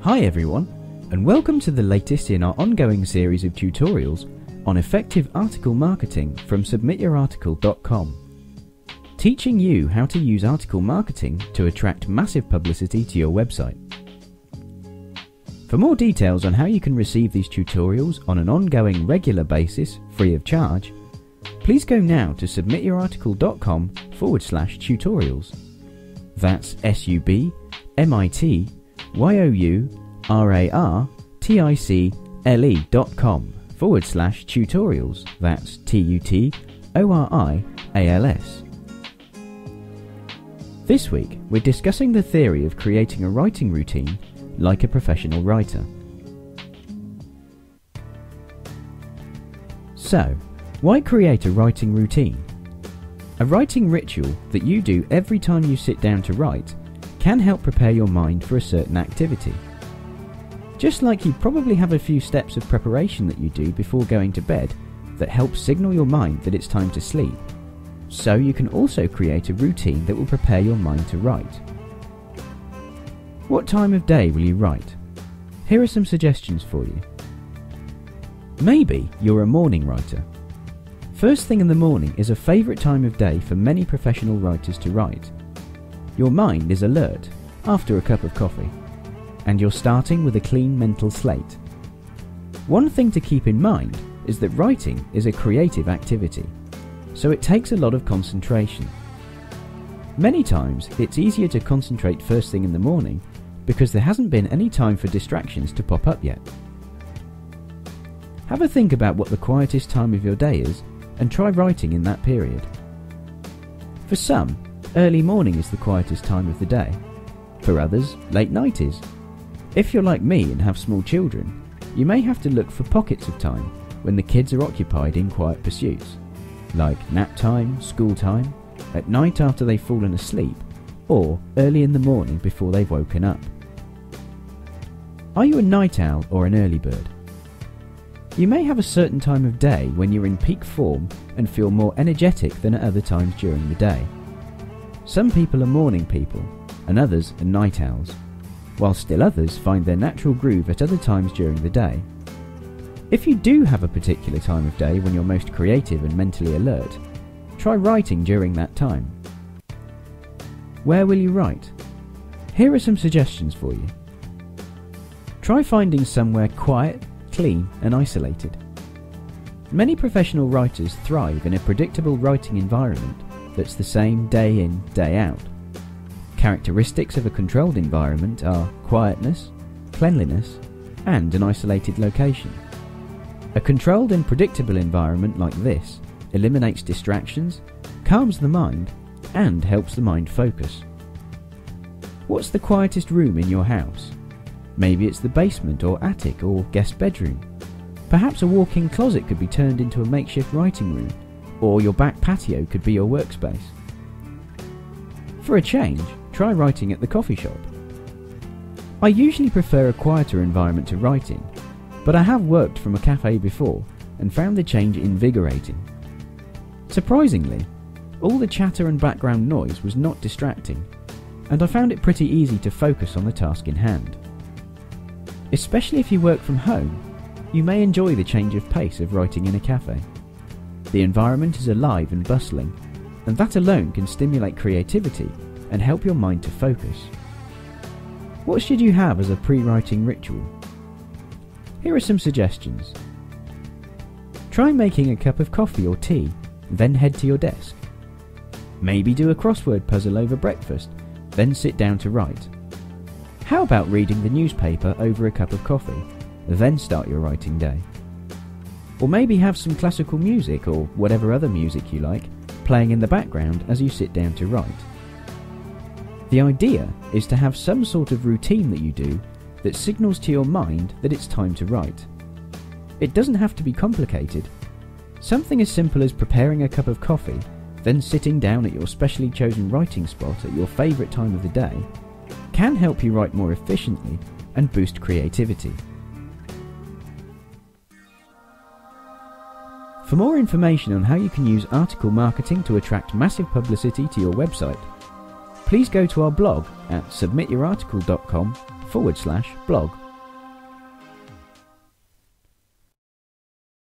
Hi everyone, and welcome to the latest in our ongoing series of tutorials on effective article marketing from submityourarticle.com, teaching you how to use article marketing to attract massive publicity to your website. For more details on how you can receive these tutorials on an ongoing regular basis free of charge, please go now to submityourarticle.com/tutorials. That's submityourarticle.com/tutorials. That's TUTORIALS. This week we're discussing the theory of creating a writing routine like a professional writer. So, why create a writing routine? A writing ritual that you do every time you sit down to write can help prepare your mind for a certain activity. Just like you probably have a few steps of preparation that you do before going to bed that help signal your mind that it's time to sleep, so you can also create a routine that will prepare your mind to write. What time of day will you write? Here are some suggestions for you. Maybe you're a morning writer. First thing in the morning is a favourite time of day for many professional writers to write. Your mind is alert after a cup of coffee, and you're starting with a clean mental slate. One thing to keep in mind is that writing is a creative activity, so it takes a lot of concentration. Many times it's easier to concentrate first thing in the morning because there hasn't been any time for distractions to pop up yet. Have a think about what the quietest time of your day is and try writing in that period. For some, early morning is the quietest time of the day. For others, late night is. If you're like me and have small children, you may have to look for pockets of time when the kids are occupied in quiet pursuits, like nap time, school time, at night after they've fallen asleep, or early in the morning before they've woken up. Are you a night owl or an early bird? You may have a certain time of day when you're in peak form and feel more energetic than at other times during the day. Some people are morning people, and others are night owls, while still others find their natural groove at other times during the day. If you do have a particular time of day when you're most creative and mentally alert, try writing during that time. Where will you write? Here are some suggestions for you. Try finding somewhere quiet, clean and isolated. Many professional writers thrive in a predictable writing environment that's the same day in, day out. Characteristics of a controlled environment are quietness, cleanliness, and an isolated location. A controlled and predictable environment like this eliminates distractions, calms the mind, and helps the mind focus. What's the quietest room in your house? Maybe it's the basement or attic or guest bedroom. Perhaps a walk-in closet could be turned into a makeshift writing room, or your back patio could be your workspace. For a change, try writing at the coffee shop. I usually prefer a quieter environment to write in, but I have worked from a cafe before and found the change invigorating. Surprisingly, all the chatter and background noise was not distracting, and I found it pretty easy to focus on the task in hand. Especially if you work from home, you may enjoy the change of pace of writing in a cafe. The environment is alive and bustling, and that alone can stimulate creativity and help your mind to focus. What should you have as a pre-writing ritual? Here are some suggestions. Try making a cup of coffee or tea, then head to your desk. Maybe do a crossword puzzle over breakfast, then sit down to write. How about reading the newspaper over a cup of coffee, then start your writing day? Or maybe have some classical music or whatever other music you like playing in the background as you sit down to write. The idea is to have some sort of routine that you do that signals to your mind that it's time to write. It doesn't have to be complicated. Something as simple as preparing a cup of coffee, then sitting down at your specially chosen writing spot at your favourite time of the day can help you write more efficiently and boost creativity. For more information on how you can use article marketing to attract massive publicity to your website, please go to our blog at submityourarticle.com finalGIF.com/blog